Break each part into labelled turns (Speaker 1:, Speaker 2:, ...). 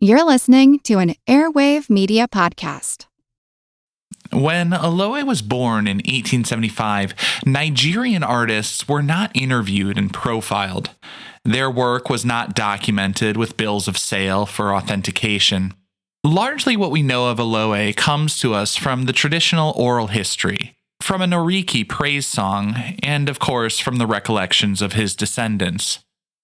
Speaker 1: You're listening to an Airwave Media Podcast.
Speaker 2: When Olowe was born in 1875, Nigerian artists were not interviewed and profiled. Their work was not documented with bills of sale for authentication. Largely what we know of Olowe comes to us from the traditional oral history, from a Noriki praise song, and of course from the recollections of his descendants.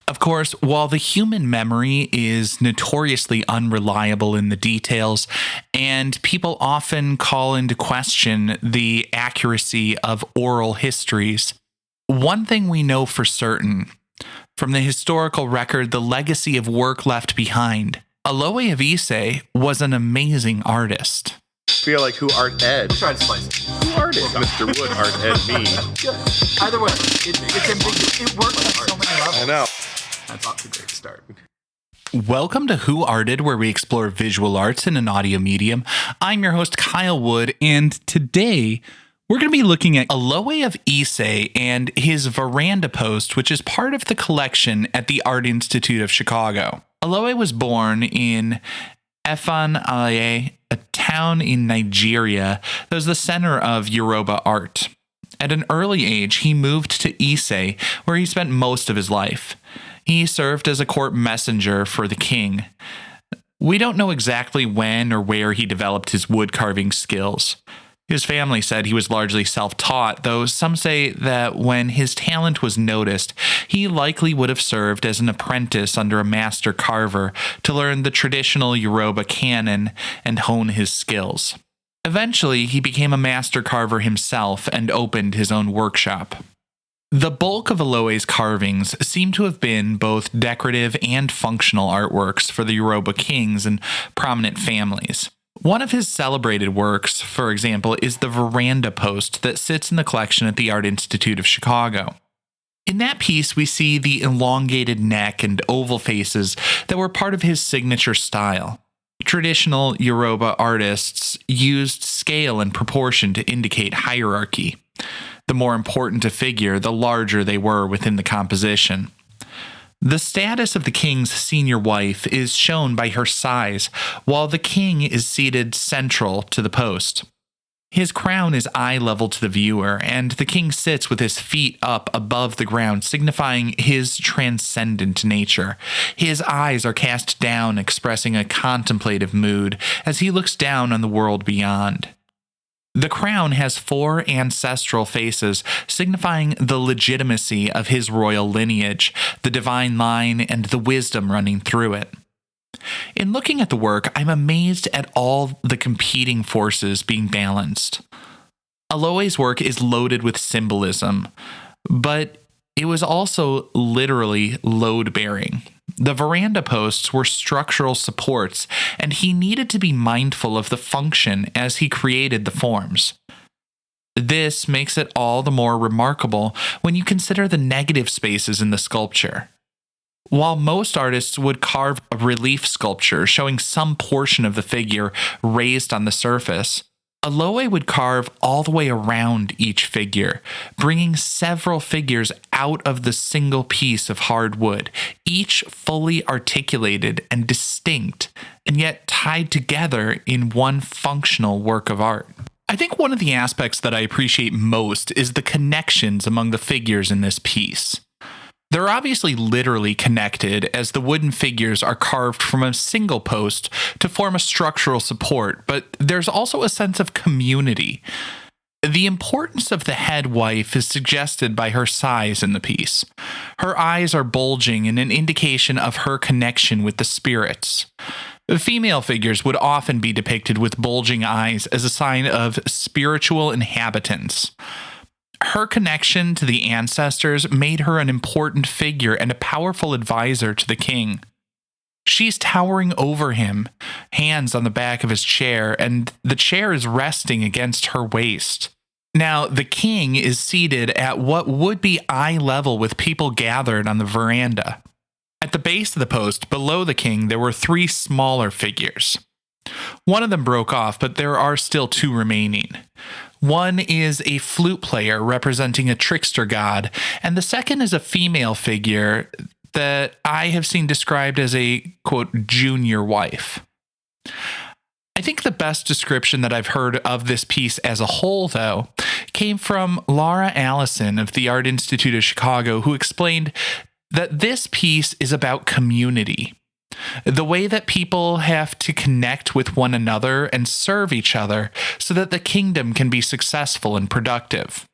Speaker 2: Of course, while the human memory is notoriously unreliable in the details, and people often call into question the accuracy of oral histories, one thing we know for certain, from the historical record, the legacy of work left behind, Olowe of Ise was an amazing artist.
Speaker 3: I feel like who art ed?
Speaker 4: We'll try to spice it.
Speaker 3: Who art is Mr. Wood art ed me?
Speaker 4: Either way, it's ambiguous. It works on so many levels.
Speaker 3: I know.
Speaker 4: That's off to a great start.
Speaker 2: Welcome to Who Arted, where we explore visual arts in an audio medium. I'm your host, Kyle Wood, and today we're going to be looking at Olowe of Ise and his veranda post, which is part of the collection at the Art Institute of Chicago. Olowe was born in Olowe, a town in Nigeria that was the center of Yoruba art. At an early age, he moved to Ise, where he spent most of his life. He served as a court messenger for the king. We don't know exactly when or where he developed his wood carving skills. His family said he was largely self-taught, though some say that when his talent was noticed, he likely would have served as an apprentice under a master carver to learn the traditional Yoruba canon and hone his skills. Eventually, he became a master carver himself and opened his own workshop. The bulk of Olowe's carvings seem to have been both decorative and functional artworks for the Yoruba kings and prominent families. One of his celebrated works, for example, is the veranda post that sits in the collection at the Art Institute of Chicago. In that piece, we see the elongated neck and oval faces that were part of his signature style. Traditional Yoruba artists used scale and proportion to indicate hierarchy. The more important a figure, the larger they were within the composition. The status of the king's senior wife is shown by her size, while the king is seated central to the post. His crown is eye level to the viewer, and the king sits with his feet up above the ground, signifying his transcendent nature. His eyes are cast down, expressing a contemplative mood as he looks down on the world beyond. The crown has 4 ancestral faces, signifying the legitimacy of his royal lineage, the divine line, and the wisdom running through it. In looking at the work, I'm amazed at all the competing forces being balanced. Olowe's work is loaded with symbolism, but it was also literally load-bearing. The veranda posts were structural supports, and he needed to be mindful of the function as he created the forms. This makes it all the more remarkable when you consider the negative spaces in the sculpture. While most artists would carve a relief sculpture showing some portion of the figure raised on the surface, Olowe would carve all the way around each figure, bringing several figures out of the single piece of hard wood, each fully articulated and distinct, and yet tied together in one functional work of art. I think one of the aspects that I appreciate most is the connections among the figures in this piece. They're obviously literally connected, as the wooden figures are carved from a single post to form a structural support, but there's also a sense of community. The importance of the head wife is suggested by her size in the piece. Her eyes are bulging in an indication of her connection with the spirits. Female figures would often be depicted with bulging eyes as a sign of spiritual inhabitants. Her connection to the ancestors made her an important figure and a powerful advisor to the king. She's towering over him, hands on the back of his chair, and the chair is resting against her waist. Now, the king is seated at what would be eye level with people gathered on the veranda. At the base of the post, below the king, there were 3 smaller figures. One of them broke off, but there are still 2 remaining. One is a flute player representing a trickster god, and the second is a female figure that I have seen described as a, quote, junior wife. I think the best description that I've heard of this piece as a whole, though, came from Laura Allison of the Art Institute of Chicago, who explained that this piece is about community, the way that people have to connect with one another and serve each other so that the kingdom can be successful and productive.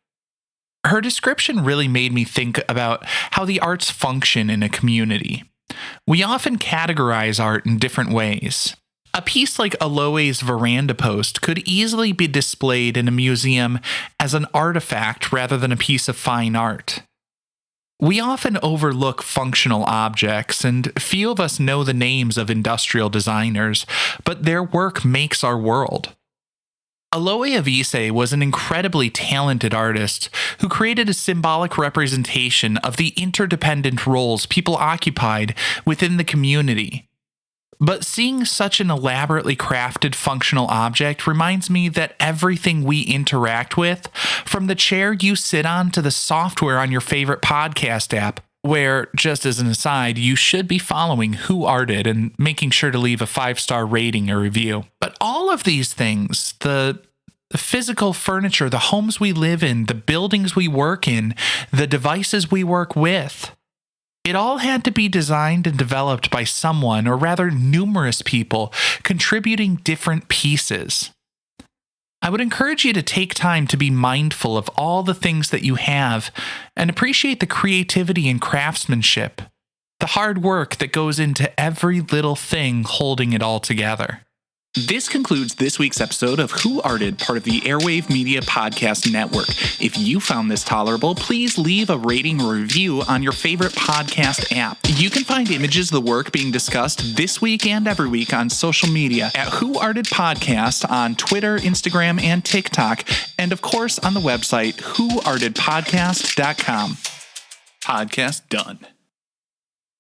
Speaker 2: Her description really made me think about how the arts function in a community. We often categorize art in different ways. A piece like Olowe's veranda post could easily be displayed in a museum as an artifact rather than a piece of fine art. We often overlook functional objects, and few of us know the names of industrial designers, but their work makes our world. Olowe of Ise was an incredibly talented artist who created a symbolic representation of the interdependent roles people occupied within the community. But seeing such an elaborately crafted functional object reminds me that everything we interact with, from the chair you sit on to the software on your favorite podcast app, where, just as an aside, you should be following Who Arted and making sure to leave a 5-star rating or review. But all of these things, the physical furniture, the homes we live in, the buildings we work in, the devices we work with, it all had to be designed and developed by someone, or rather numerous people, contributing different pieces. I would encourage you to take time to be mindful of all the things that you have and appreciate the creativity and craftsmanship, the hard work that goes into every little thing holding it all together. This concludes this week's episode of Who Arted, part of the Airwave Media Podcast Network. If you found this tolerable, please leave a rating or review on your favorite podcast app. You can find images of the work being discussed this week and every week on social media at Who Arted Podcast on Twitter, Instagram, and TikTok, and of course on the website whoartedpodcast.com. Podcast done.